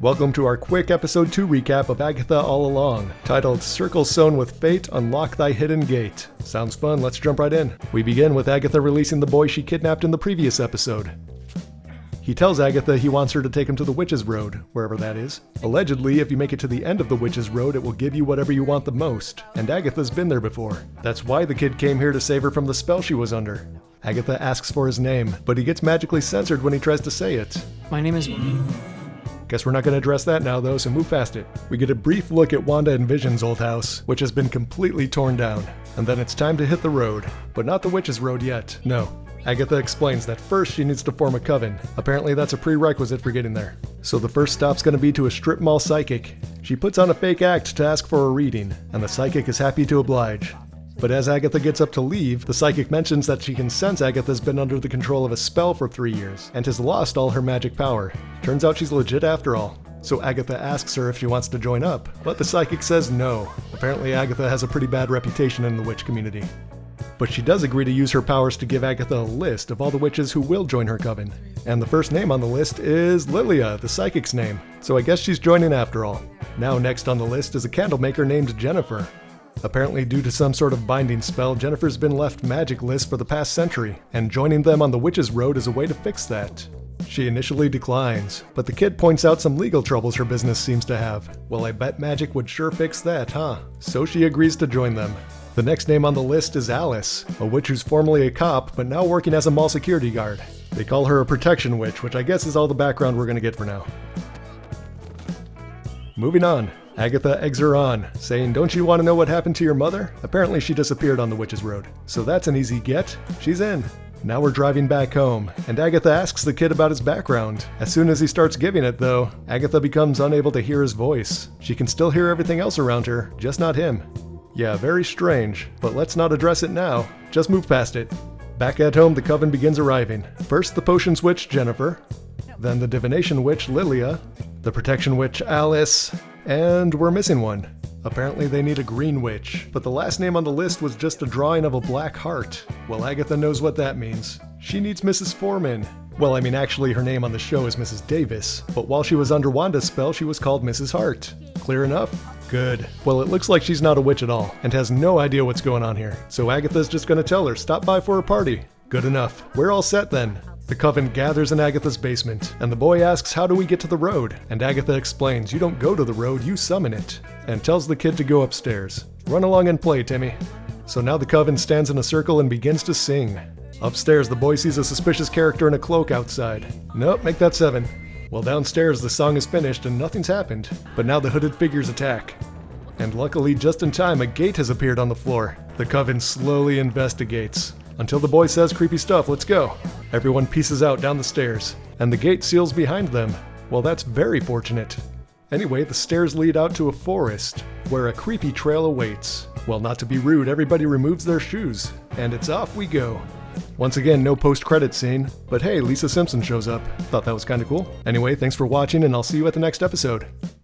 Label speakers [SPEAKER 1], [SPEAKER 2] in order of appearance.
[SPEAKER 1] Welcome to our quick episode 2 recap of Agatha All Along, titled Circle Sewn with Fate, Unlock Thy Hidden Gate. Sounds fun, let's jump right in. We begin with Agatha releasing the boy she kidnapped in the previous episode. He tells Agatha he wants her to take him to the Witch's Road, wherever that is. Allegedly, if you make it to the end of the Witch's Road, it will give you whatever you want the most, and Agatha's been there before. That's why the kid came here to save her from the spell she was under. Agatha asks for his name, but he gets magically censored when he tries to say it.
[SPEAKER 2] My name is...
[SPEAKER 1] Guess we're not going to address that now though, so move past it. We get a brief look at Wanda and Vision's old house, which has been completely torn down. And then it's time to hit the road. But not the Witch's Road yet, no. Agatha explains that first she needs to form a coven. Apparently that's a prerequisite for getting there. So the first stop's going to be to a strip mall psychic. She puts on a fake act to ask for a reading, and the psychic is happy to oblige. But as Agatha gets up to leave, the psychic mentions that she can sense Agatha's been under the control of a spell for 3 years, and has lost all her magic power. Turns out she's legit after all. So Agatha asks her if she wants to join up, but the psychic says no. Apparently Agatha has a pretty bad reputation in the witch community. But she does agree to use her powers to give Agatha a list of all the witches who will join her coven. And the first name on the list is Lilia, the psychic's name. So I guess she's joining after all. Now next on the list is a candle maker named Jennifer. Apparently due to some sort of binding spell, Jennifer's been left magicless for the past century, and joining them on the Witch's Road is a way to fix that. She initially declines, but the kid points out some legal troubles her business seems to have. Well, I bet magic would sure fix that, huh? So she agrees to join them. The next name on the list is Alice, a witch who's formerly a cop, but now working as a mall security guard. They call her a protection witch, which I guess is all the background we're gonna get for now. Moving on. Agatha eggs her on, saying, "Don't you want to know what happened to your mother?" Apparently she disappeared on the Witch's Road. So that's an easy get. She's in. Now we're driving back home, and Agatha asks the kid about his background. As soon as he starts giving it though, Agatha becomes unable to hear his voice. She can still hear everything else around her, just not him. Yeah, very strange, but let's not address it now. Just move past it. Back at home, the coven begins arriving. First the potions witch, Jennifer. Then the divination witch, Lilia. The protection witch, Alice. And we're missing one. Apparently they need a green witch, but the last name on the list was just a drawing of a black heart. Well, Agatha knows what that means. She needs Mrs. Foreman. Well, I mean, actually her name on the show is Mrs. Davis, but while she was under Wanda's spell, she was called Mrs. Hart. Clear enough? Good. Well, it looks like she's not a witch at all, and has no idea what's going on here. So Agatha's just gonna tell her, stop by for a party. Good enough. We're all set then. The coven gathers in Agatha's basement, and the boy asks how do we get to the road, and Agatha explains you don't go to the road, you summon it, and tells the kid to go upstairs. Run along and play, Timmy. So now the coven stands in a circle and begins to sing. Upstairs, the boy sees a suspicious character in a cloak outside. Nope, make that 7. Well, downstairs the song is finished and nothing's happened, but now the hooded figures attack. And luckily, just in time, a gate has appeared on the floor. The coven slowly investigates. Until the boy says creepy stuff, let's go. Everyone pieces out down the stairs, and the gate seals behind them. Well, that's very fortunate. Anyway, the stairs lead out to a forest, where a creepy trail awaits. Well, not to be rude, everybody removes their shoes, and it's off we go. Once again, no post-credit scene, but hey, Lisa Simpson shows up. Thought that was kinda cool. Anyway, thanks for watching, and I'll see you at the next episode.